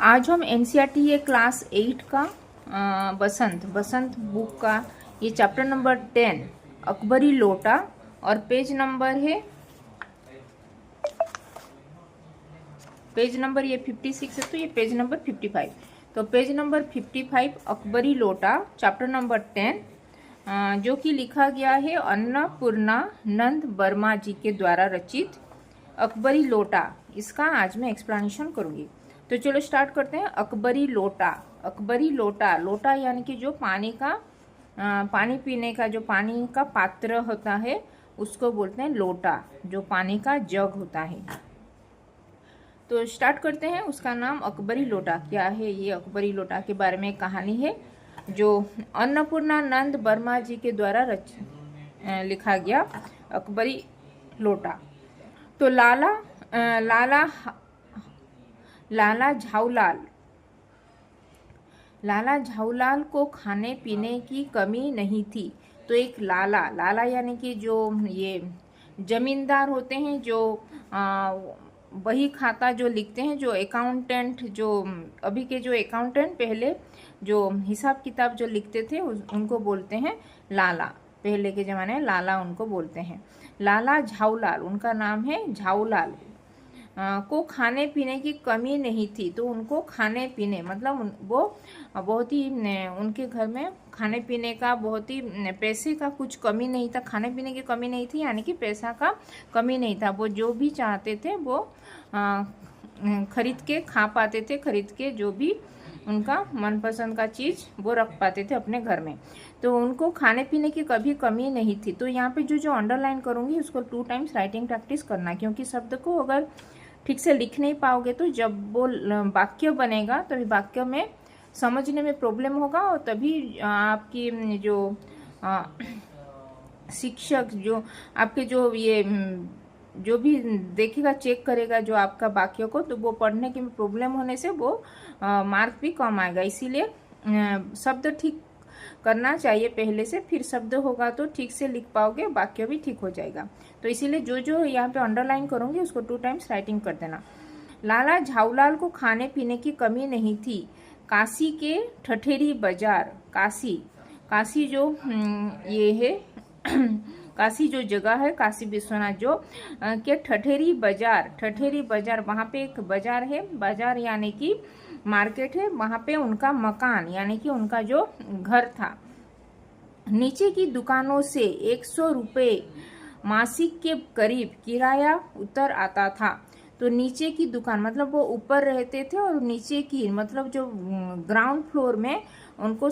आज हम एनसीईआरटी ये क्लास 8 का बसंत बुक का ये चैप्टर नंबर 10 अकबरी लोटा और पेज नंबर ये 56 है, तो ये पेज नंबर 55। तो पेज नंबर 55 अकबरी लोटा चैप्टर नंबर 10 जो कि लिखा गया है अन्नपूर्णा नंद वर्मा जी के द्वारा रचित अकबरी लोटा। इसका आज मैं एक्सप्लेनेशन करूंगी। तो चलो स्टार्ट करते हैं। अकबरी लोटा, अकबरी लोटा, लोटा यानी कि जो पानी पीने का जो पानी का पात्र होता है उसको बोलते हैं लोटा, जो पानी का जग होता है। तो स्टार्ट करते हैं। उसका नाम अकबरी लोटा क्या है? ये अकबरी लोटा के बारे में एक कहानी है जो अन्नपूर्णा नंद वर्मा जी के द्वारा लिखा गया अकबरी लोटा। तो लाला झाऊलाल को खाने पीने की कमी नहीं थी। तो एक लाला यानी कि जो ये जमींदार होते हैं, जो बही खाता जो लिखते हैं, जो अकाउंटेंट, जो अभी के जो अकाउंटेंट पहले जो हिसाब किताब जो लिखते थे उनको बोलते हैं लाला। पहले के ज़माने में लाला उनको बोलते हैं। लाला झाऊलाल, उनका नाम है झाऊलाल, को खाने पीने की कमी नहीं थी। तो उनको खाने पीने मतलब वो बहुत ही उनके घर में खाने पीने का बहुत ही पैसे का कुछ कमी नहीं था, खाने पीने की कमी नहीं थी, यानी कि पैसा का कमी नहीं था। वो जो भी चाहते थे वो खरीद के खा पाते थे, खरीद के जो भी उनका मनपसंद का चीज़ वो रख पाते थे अपने घर में। तो उनको खाने पीने की कभी कमी नहीं थी। तो यहाँ पे जो अंडरलाइन करूँगी उसको 2 टाइम्स राइटिंग प्रैक्टिस करना, क्योंकि शब्द को अगर ठीक से लिख नहीं पाओगे तो जब वो वाक्य बनेगा तभी वाक्य में समझने में प्रॉब्लम होगा, और तभी आपकी जो शिक्षक जो आपके जो ये जो भी देखेगा, चेक करेगा जो आपका वाक्य को, तो वो पढ़ने की प्रॉब्लम होने से वो मार्क भी कम आएगा। इसीलिए शब्द ठीक करना चाहिए पहले से, फिर शब्द होगा तो ठीक से लिख पाओगे, वाक्य भी ठीक हो जाएगा। तो इसीलिए जो यहाँ पे अंडरलाइन करूंगी उसको 2 टाइम्स राइटिंग कर देना। लाला झाऊलाल को खाने पीने की कमी नहीं थी। काशी के ठठेरी बाजार, काशी जो ये है काशी जो जगह है, काशी विश्वनाथ जो के ठठेरी बाजार, वहाँ पे एक बाजार है, बाजार यानी कि मार्केट है, वहाँ पे उनका मकान यानी कि उनका जो घर था। नीचे की दुकानों से 100 रुपये मासिक के करीब किराया उतर आता था। तो नीचे की दुकान मतलब वो ऊपर रहते थे, और नीचे की मतलब जो ग्राउंड फ्लोर में उनको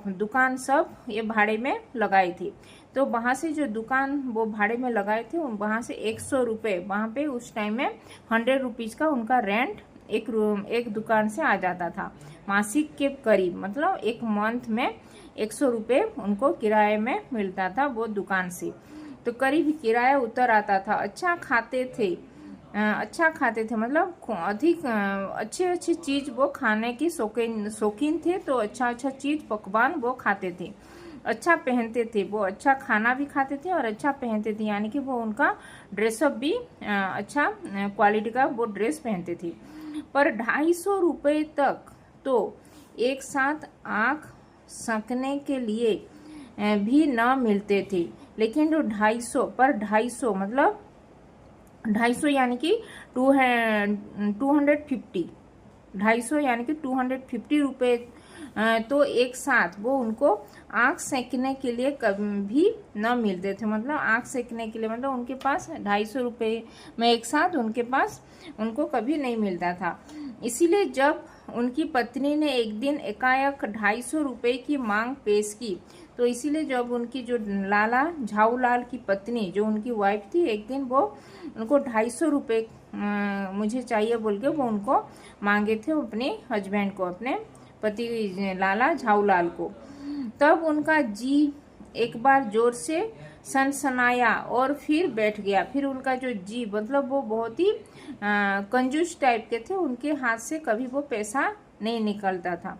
दुकान सब ये भाड़े में लगाई थी। तो वहाँ से जो दुकान वो भाड़े में लगाए थे वहाँ से 100 रुपये, वहाँ पे उस टाइम में 100 रुपीज़ का उनका रेंट एक दुकान से आ जाता था। मासिक के करीब मतलब एक मंथ में 100 रुपये उनको किराए में मिलता था वो दुकान से। तो करीब किराया उतर आता था। अच्छा खाते थे मतलब अधिक अच्छे चीज़ वो खाने की शौकीन थे। तो अच्छा चीज़ पकवान वो खाते थे। अच्छा पहनते थे, वो अच्छा खाना भी खाते थे और अच्छा पहनते थे, यानी कि वो उनका ड्रेसअप भी अच्छा क्वालिटी का वो ड्रेस पहनते थे। पर 250 रुपये तक तो एक साथ आँख सेंकने के लिए भी न मिलते थे। लेकिन जो 250 मतलब 250 यानी कि 250, 250 यानी कि 250 रुपये तो एक साथ वो उनको आँख सेंकने के लिए कभी न मिलते थे। मतलब आँख सेंकने के लिए मतलब उनके पास 250 रुपये में एक साथ उनको कभी नहीं मिलता था। इसीलिए जब उनकी पत्नी ने एक दिन एकाएक 250 रुपये की मांग पेश की, तो इसीलिए जब उनकी जो लाला झाऊलाल की पत्नी जो उनकी वाइफ थी, एक दिन वो उनको 250 रुपये मुझे चाहिए बोल के वो उनको मांगे थे अपने हस्बैंड को, अपने पति लाला झाऊलाल को। तब उनका जी एक बार जोर से सनसनाया और फिर बैठ गया। फिर उनका जो जी मतलब वो बहुत ही कंजूस टाइप के थे, उनके हाथ से कभी वो पैसा नहीं निकलता था।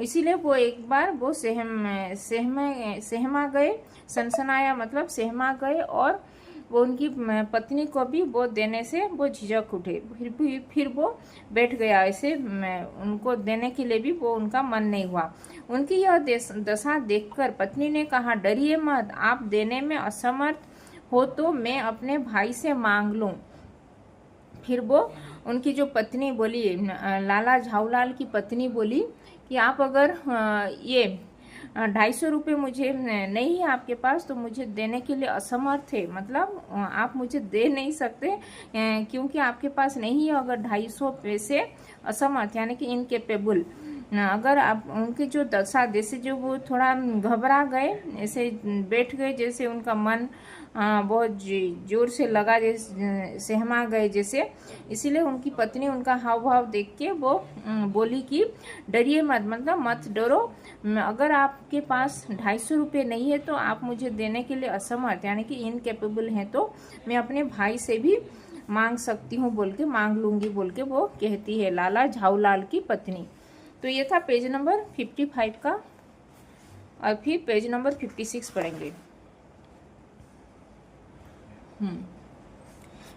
इसीलिए वो एक बार वो सहमा गए, सनसनाया मतलब सहमा गए, और वो उनकी पत्नी को भी वो देने से वो झिझक उठे, फिर वो बैठ गया। ऐसे उनको देने के लिए भी वो उनका मन नहीं हुआ। उनकी यह दशा देखकर पत्नी ने कहा, डरिए मत, आप देने में असमर्थ हो तो मैं अपने भाई से मांग लूं। फिर वो उनकी जो पत्नी बोली, लाला झाऊलाल की पत्नी बोली कि आप अगर ये 250 रुपये मुझे नहीं है आपके पास तो मुझे देने के लिए असमर्थ है, मतलब आप मुझे दे नहीं सकते क्योंकि आपके पास नहीं है। अगर 250 पैसे असमर्थ यानी कि इनकेपेबल, अगर आप उनकी जो दशा जैसे जो वो थोड़ा घबरा गए, ऐसे बैठ गए, जैसे उनका मन बहुत जोर से लगा, जैसे सहमा गए जैसे, इसीलिए उनकी पत्नी उनका हाव भाव देख के वो बोली कि डरिए मत, मतलब मत डरो, अगर आपके पास 250 रुपये नहीं है तो आप मुझे देने के लिए असमर्थ यानी कि इनकेपेबल हैं तो मैं अपने भाई से भी मांग सकती हूँ बोल के, मांग लूंगी बोल के वो कहती है, लाला झाऊलाल की पत्नी। तो ये था पेज नंबर 55 का। और फिर पेज नंबर 56 पढ़ेंगे।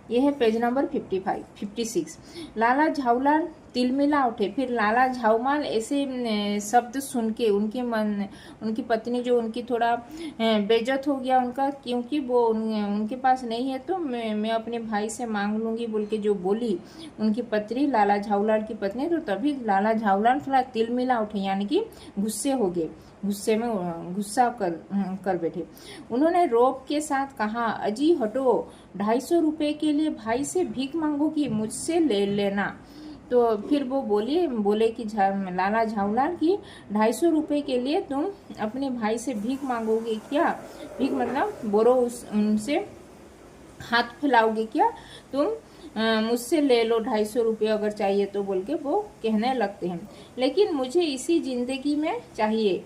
ये है पेज नंबर 56। लाला झाऊलाल तिलमिला उठे। फिर लाला झाऊमाल ऐसे शब्द सुन के उनकी पत्नी जो उनकी थोड़ा बेइज्जत हो गया उनका, क्योंकि वो उनके पास नहीं है तो मैं अपने भाई से मांग लूंगी बोल के जो बोली उनकी पत्नी, लाला झाऊलाल की पत्नी। तो तभी लाला झाऊलाल थोड़ा तिलमिला उठे यानी कि गुस्से हो गए, गुस्सा कर बैठे। उन्होंने रोब के साथ कहा, अजी हटो, 250 रुपये के लिए भाई से भीख मांगोगी, मुझसे ले लेना। तो फिर वो बोले कि लाला झाऊलाल की 250 रुपये के लिए तुम अपने भाई से भीख मांगोगे क्या? भीख मतलब बोरो, उनसे हाथ फैलाओगे क्या? तुम मुझसे ले लो 250 रुपये अगर चाहिए तो बोल के वो कहने लगते हैं। लेकिन मुझे इसी जिंदगी में चाहिए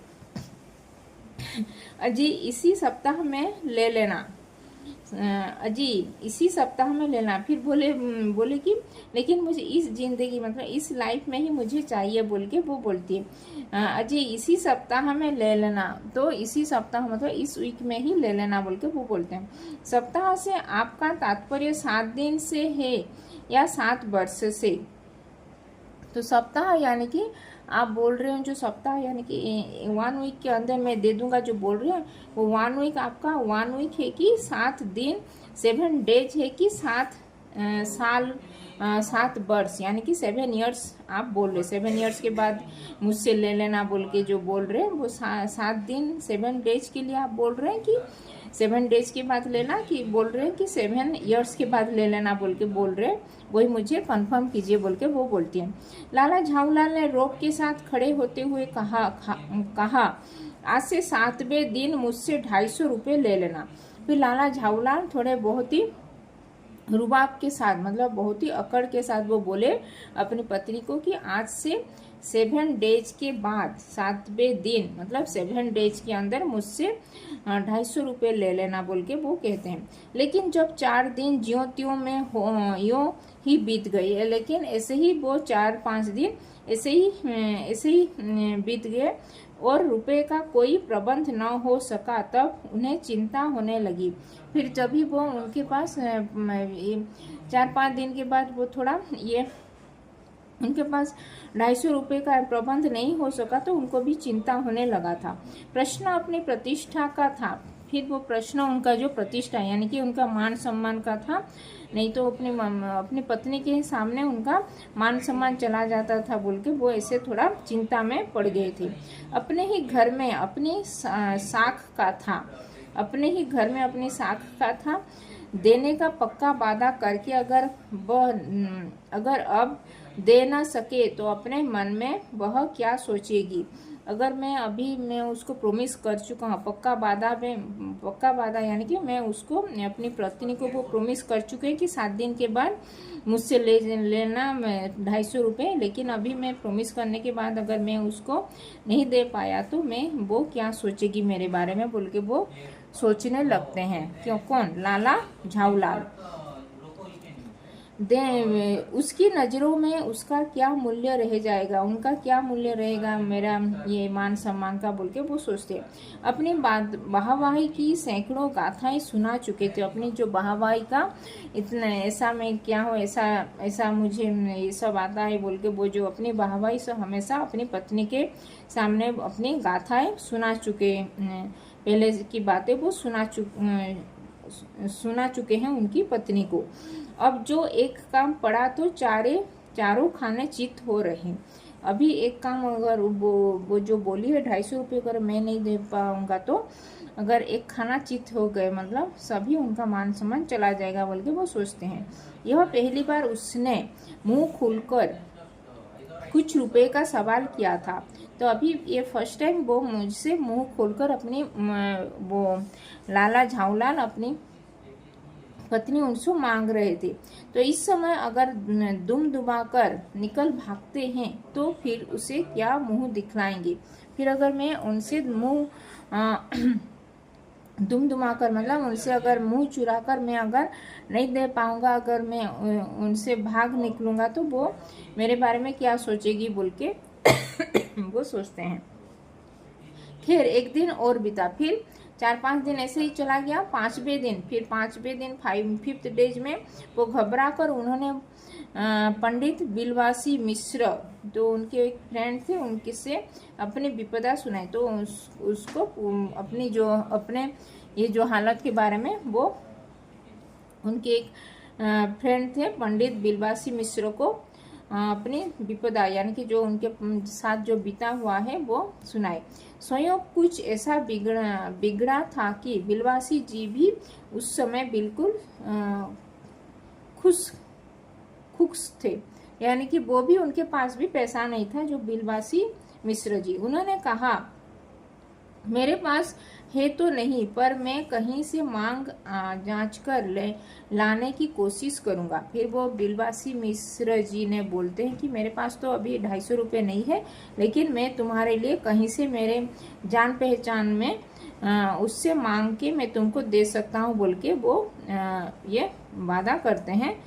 अजी, इसी सप्ताह में ले लेना अजी, इसी सप्ताह में लेना। फिर बोले कि लेकिन मुझे इस जिंदगी मतलब इस लाइफ में ही मुझे चाहिए बोल के वो बोलती है, अजी इसी सप्ताह में ले लेना। तो इसी सप्ताह मतलब इस वीक में ही ले लेना बोल के वो बोलते हैं। सप्ताह से आपका तात्पर्य 7 दिन से है या 7 वर्ष से? तो सप्ताह यानी कि आप बोल रहे हो जो सप्ताह यानी कि 1 वीक के अंदर मैं दे दूंगा, जो बोल रहे हैं वो 1 वीक आपका 1 वीक है कि 7 दिन, 7 डेज है कि 7 साल, 7 वर्ष यानी कि 7 इयर्स आप बोल रहे। 7 इयर्स के बाद मुझसे ले लेना बोल के जो बोल रहे हैं वो 7 दिन 7 डेज के लिए आप बोल रहे हैं कि 7 डेज के बाद लेना, कि बोल रहे हैं कि 7 इयर्स के बाद ले लेना बोल के बोल रहे हैं, वही मुझे कंफर्म कीजिए बोल के वो बोलती हैं। लाला झाऊलाल ने रोब के साथ खड़े होते हुए कहा आज से 7वें दिन मुझसे 250 रुपये ले लेना। फिर लाला झाऊलाल थोड़े बहुत ही रुबाब के साथ मतलब बहुत ही अकड़ के साथ वो बोले अपनी पत्नी को कि आज से 7 डेज के बाद 7वें दिन मतलब 7 डेज के अंदर मुझसे 250 रुपये ले लेना बोल के वो कहते हैं। लेकिन जब 4 दिन ज्यों त्यों में यूं ही बीत गई, लेकिन ऐसे ही वो 4-5 दिन ऐसे ही बीत गए और रुपए का कोई प्रबंध न हो सका, तब उन्हें चिंता होने लगी। फिर जब भी वो उनके पास 4-5 दिन के बाद वो थोड़ा ये उनके पास 250 रुपये का प्रबंध नहीं हो सका तो उनको भी चिंता होने लगा था। प्रश्न अपनी प्रतिष्ठा का था। फिर वो प्रश्न उनका जो प्रतिष्ठा यानी कि उनका मान सम्मान का था, नहीं तो अपनी पत्नी के सामने उनका मान सम्मान चला जाता था बोल के वो ऐसे थोड़ा चिंता में पड़ गए थे। अपने ही घर में अपनी साख का था, अपने ही घर में अपनी साख का था। देने का पक्का वादा करके अगर अब दे ना सके तो अपने मन में वह क्या सोचेगी। अगर मैं उसको प्रॉमिस कर चुका हूँ, पक्का वादा यानी कि मैं उसको अपनी पत्नी को वो प्रॉमिस कर चुके हैं कि 7 दिन के बाद मुझसे लेना 250 रुपये, लेकिन अभी मैं प्रॉमिस करने के बाद अगर मैं उसको नहीं दे पाया तो वो क्या सोचेगी मेरे बारे में बोल के वो सोचने लगते हैं। क्यों? कौन? लाला झाऊलाल। उसकी नज़रों में उसका क्या मूल्य रह जाएगा, उनका क्या मूल्य रहेगा मेरा ये मान सम्मान का बोल के वो सोचते हैं। अपनी वाहवाही की सैकड़ों गाथाएं सुना चुके थे, अपनी जो वाहवाही का इतना ऐसा मैं क्या हूँ, ऐसा ऐसा मुझे ये सब आता है बोल के वो जो अपनी वाहवाही से हमेशा अपनी पत्नी के सामने अपनी गाथाएं सुना चुके, पहले की बातें वो सुना चुके हैं उनकी पत्नी को। अब जो एक काम पड़ा तो चारों खाने चित हो रहे। अभी एक काम अगर वो जो बोली है 250 रुपये अगर मैं नहीं दे पाऊंगा तो अगर एक खाना चित हो गए मतलब सभी उनका मान सम्मान चला जाएगा बोल के वो सोचते हैं। यह पहली बार उसने मुंह खोलकर कुछ रुपए का सवाल किया था। तो अभी ये फर्स्ट टाइम वो मुझसे मुंह खोलकर अपनी वो लाला झाऊलाल अपनी पत्नी उनसे मांग रहे थे। तो इस समय अगर दुम दुमाकर निकल भागते हैं तो फिर उसे क्या मुंह दिखलाएंगे। फिर अगर मैं उनसे मुंह दुम दुमाकर मतलब उनसे अगर मुंह चुराकर मैं अगर नहीं दे पाऊंगा, अगर मैं उनसे भाग निकलूंगा तो वो मेरे बारे में क्या सोचेगी बोल के वो सोचते हैं। खैर एक दिन और बीता, फिर 4-5 दिन ऐसे ही चला गया। 5वें दिन फिर 5th डेज में वो घबरा कर उन्होंने पंडित बिलवासी मिश्र तो उनके एक फ्रेंड थे उनके से अपनी विपदा सुनाई। तो उसको अपनी जो अपने ये जो हालत के बारे में वो उनके एक फ्रेंड थे पंडित बिलवासी मिश्र को अपनी विपदा यानी कि जो उनके साथ जो बीता हुआ है वो सुनाए। स्वयं कुछ ऐसा बिगड़ा था कि बिलवासी जी भी उस समय बिल्कुल खुश थे, यानी कि वो भी उनके पास भी पैसा नहीं था जो बिलवासी मिश्र जी। उन्होंने कहा मेरे पास है तो नहीं पर मैं कहीं से मांग जांच कर लाने की कोशिश करूंगा। फिर वो बिलवासी मिश्र जी ने बोलते हैं कि मेरे पास तो अभी 250 रुपये नहीं है, लेकिन मैं तुम्हारे लिए कहीं से मेरे जान पहचान में उससे मांग के मैं तुमको दे सकता हूँ बोल के वो ये वादा करते हैं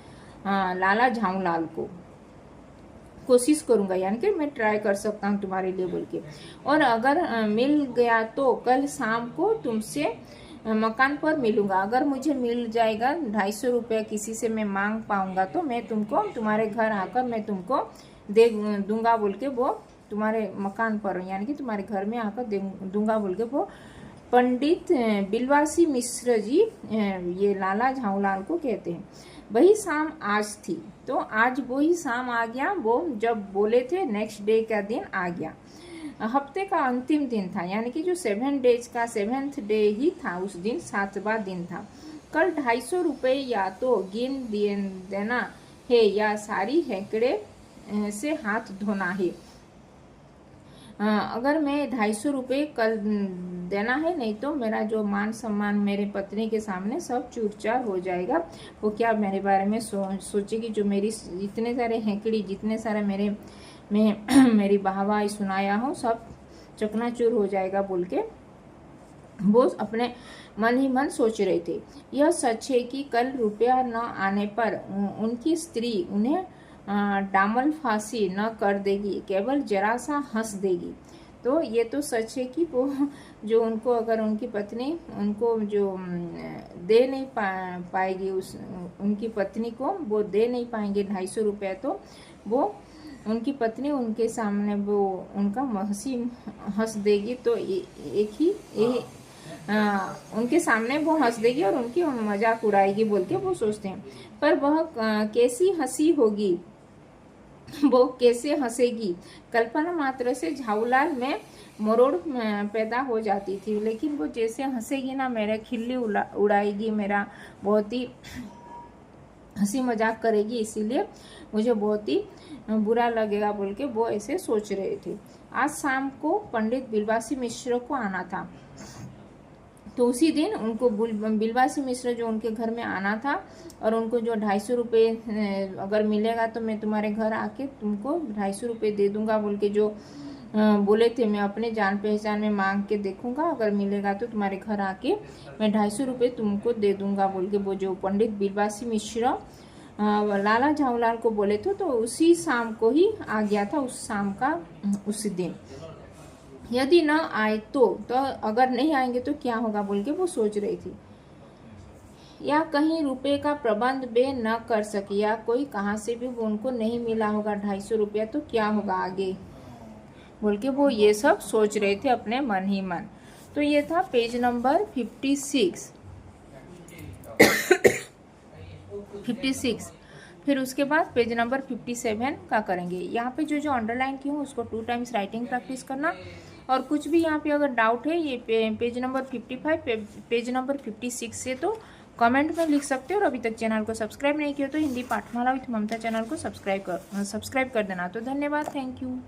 लाला झाऊलाल को। कोशिश करूंगा यानी कि मैं ट्राई कर सकता हूँ तुम्हारे लिए बोल के, और अगर मिल गया तो कल शाम को तुमसे मकान पर मिलूंगा। अगर मुझे मिल जाएगा 250 रुपया किसी से मैं मांग पाऊंगा तो मैं तुमको तुम्हारे घर आकर मैं तुमको दे दूंगा बोल के वो तुम्हारे मकान पर यानी कि तुम्हारे घर में आकर दूंगा बोल के वो पंडित बिलवासी मिश्र जी ये लाला झाऊलाल को कहते हैं। वही शाम आज थी, तो आज वो ही शाम आ गया। वो जब बोले थे नेक्स्ट डे का दिन आ गया। हफ्ते का अंतिम दिन था यानी कि जो 7 डेज का 7th डे ही था, उस दिन 7वां दिन था। कल 250 रुपये या तो गिन देना है या सारी हैकड़े से हाथ धोना है। अगर मैं 250 रुपये कल देना है, नहीं तो मेरा जो मान सम्मान मेरे पत्नी के सामने सब चूर-चार हो जाएगा। वो क्या मेरे बारे में सोचेगी, जो मेरी इतने सारे हैकड़ी जितने सारे मेरी वाहवाही सुनाया हूँ सब चकनाचूर हो जाएगा बोल के वो अपने मन ही मन सोच रहे थे। यह सच है कि कल रुपया न आने पर उनकी स्त्री उन्हें डामल फांसी न कर देगी, केवल जरा सा हंस देगी। तो ये तो सच है कि वो जो उनको अगर उनकी पत्नी उनको जो दे नहीं पाएगी उनकी पत्नी को वो दे नहीं पाएंगे 250 रुपया, तो वो उनकी पत्नी उनके सामने वो उनका हंस देगी। तो उनके सामने वो हंस देगी और उनकी मजाक उड़ाएगी बोल के वो सोचते हैं। पर वह कैसी हंसी होगी, वो कैसे हंसेगी, कल्पना मात्र से झाऊलाल में मरोड़ पैदा हो जाती थी। लेकिन वो जैसे हंसेगी ना, मेरे खिल्ली उड़ाएगी, मेरा बहुत ही हंसी मजाक करेगी, इसीलिए मुझे बहुत ही बुरा लगेगा बोल के वो ऐसे सोच रहे थे। आज शाम को पंडित बिलवासी मिश्र को आना था, तो उसी दिन उनको बिलवासी मिश्र जो उनके घर में आना था और उनको जो 250 रुपये अगर मिलेगा तो मैं तुम्हारे घर आके तुमको 250 रुपये दे दूंगा बोल के जो बोले थे, मैं अपने जान पहचान में मांग के देखूंगा, अगर मिलेगा तो तुम्हारे घर आके मैं 250 रुपये तुमको दे दूंगा बोल के वो जो पंडित बिलवासी मिश्र लाला झाऊलाल को बोले थे, तो उसी शाम को ही आ गया था, उस शाम का उस दिन। यदि न आए तो अगर नहीं आएंगे तो क्या होगा बोल के वो सोच रही थी। या कहीं रुपए का प्रबंध वे न कर सके, या कोई कहाँ से भी उनको नहीं मिला होगा 250 रुपया, तो क्या होगा आगे बोल के वो ये सब सोच रहे थे अपने मन ही मन। तो ये था पेज नंबर 56। फिर उसके बाद पेज नंबर 57 का करेंगे। यहाँ पे जो अंडरलाइन की हूँ उसको 2 टाइम्स राइटिंग प्रैक्टिस करना। और कुछ भी यहाँ पे अगर डाउट है ये पेज नंबर 55 पेज नंबर 56 से तो कमेंट में लिख सकते हो। और अभी तक चैनल को सब्सक्राइब नहीं किया तो हिंदी पाठमाला विथ ममता चैनल को सब्सक्राइब कर देना। तो धन्यवाद, थैंक यू।